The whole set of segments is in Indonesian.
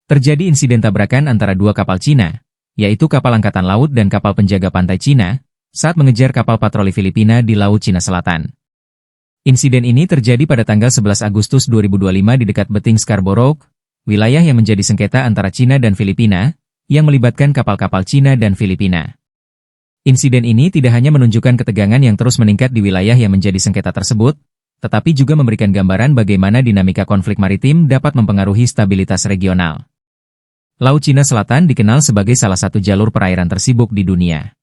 Terjadi insiden tabrakan antara dua kapal Cina, yaitu kapal Angkatan Laut dan kapal penjaga pantai Cina, saat mengejar kapal patroli Filipina di Laut Cina Selatan. Insiden ini terjadi pada tanggal 11 Agustus 2025 di dekat Beting Scarborough, wilayah yang menjadi sengketa antara Cina dan Filipina, yang melibatkan kapal-kapal Cina dan Filipina. Insiden ini tidak hanya menunjukkan ketegangan yang terus meningkat di wilayah yang menjadi sengketa tersebut, tetapi juga memberikan gambaran bagaimana dinamika konflik maritim dapat mempengaruhi stabilitas regional. Laut Cina Selatan dikenal sebagai salah satu jalur perairan tersibuk di dunia.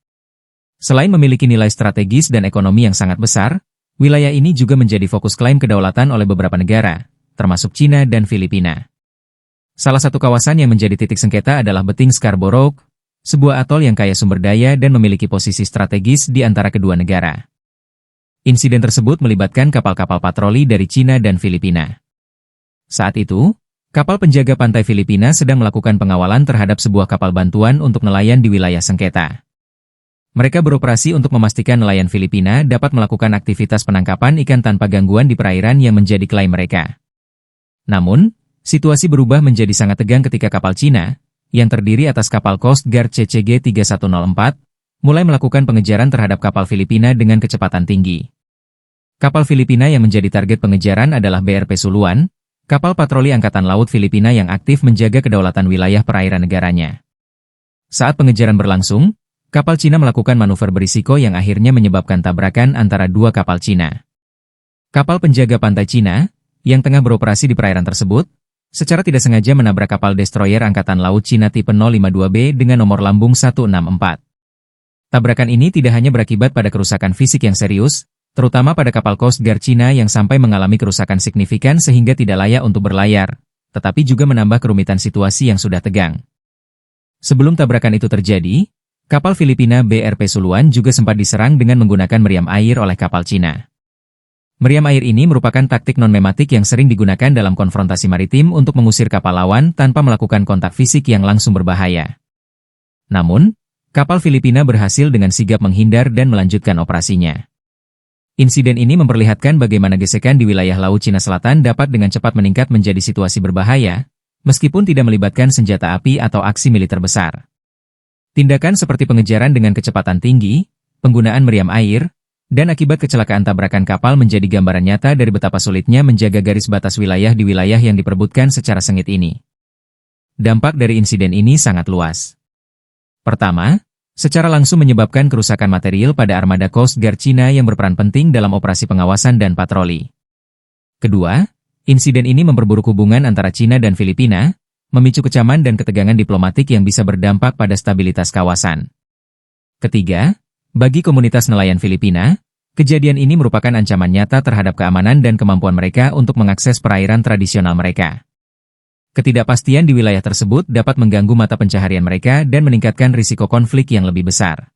Selain memiliki nilai strategis dan ekonomi yang sangat besar, wilayah ini juga menjadi fokus klaim kedaulatan oleh beberapa negara, termasuk Cina dan Filipina. Salah satu kawasan yang menjadi titik sengketa adalah Beting Scarborough, sebuah atol yang kaya sumber daya dan memiliki posisi strategis di antara kedua negara. Insiden tersebut melibatkan kapal-kapal patroli dari Cina dan Filipina. Saat itu, kapal penjaga pantai Filipina sedang melakukan pengawalan terhadap sebuah kapal bantuan untuk nelayan di wilayah sengketa. Mereka beroperasi untuk memastikan nelayan Filipina dapat melakukan aktivitas penangkapan ikan tanpa gangguan di perairan yang menjadi klaim mereka. Namun, situasi berubah menjadi sangat tegang ketika kapal Cina, yang terdiri atas kapal Coast Guard CCG 3104, mulai melakukan pengejaran terhadap kapal Filipina dengan kecepatan tinggi. Kapal Filipina yang menjadi target pengejaran adalah BRP Suluan, kapal patroli Angkatan Laut Filipina yang aktif menjaga kedaulatan wilayah perairan negaranya. Saat pengejaran berlangsung, kapal Cina melakukan manuver berisiko yang akhirnya menyebabkan tabrakan antara dua kapal Cina. Kapal penjaga pantai Cina, yang tengah beroperasi di perairan tersebut, secara tidak sengaja menabrak kapal destroyer Angkatan Laut Cina tipe 052B dengan nomor lambung 164. Tabrakan ini tidak hanya berakibat pada kerusakan fisik yang serius, terutama pada kapal Coast Guard Cina yang sampai mengalami kerusakan signifikan sehingga tidak layak untuk berlayar, tetapi juga menambah kerumitan situasi yang sudah tegang. Sebelum tabrakan itu terjadi, kapal Filipina BRP Suluan juga sempat diserang dengan menggunakan meriam air oleh kapal Cina. Meriam air ini merupakan taktik non-mematik yang sering digunakan dalam konfrontasi maritim untuk mengusir kapal lawan tanpa melakukan kontak fisik yang langsung berbahaya. Namun, kapal Filipina berhasil dengan sigap menghindar dan melanjutkan operasinya. Insiden ini memperlihatkan bagaimana gesekan di wilayah Laut Cina Selatan dapat dengan cepat meningkat menjadi situasi berbahaya, meskipun tidak melibatkan senjata api atau aksi militer besar. Tindakan seperti pengejaran dengan kecepatan tinggi, penggunaan meriam air, dan akibat kecelakaan tabrakan kapal menjadi gambaran nyata dari betapa sulitnya menjaga garis batas wilayah di wilayah yang diperebutkan secara sengit ini. Dampak dari insiden ini sangat luas. Pertama, secara langsung menyebabkan kerusakan material pada armada Coast Guard Cina yang berperan penting dalam operasi pengawasan dan patroli. Kedua, insiden ini memperburuk hubungan antara Cina dan Filipina, memicu kecaman dan ketegangan diplomatik yang bisa berdampak pada stabilitas kawasan. Ketiga, bagi komunitas nelayan Filipina, kejadian ini merupakan ancaman nyata terhadap keamanan dan kemampuan mereka untuk mengakses perairan tradisional mereka. Ketidakpastian di wilayah tersebut dapat mengganggu mata pencaharian mereka dan meningkatkan risiko konflik yang lebih besar.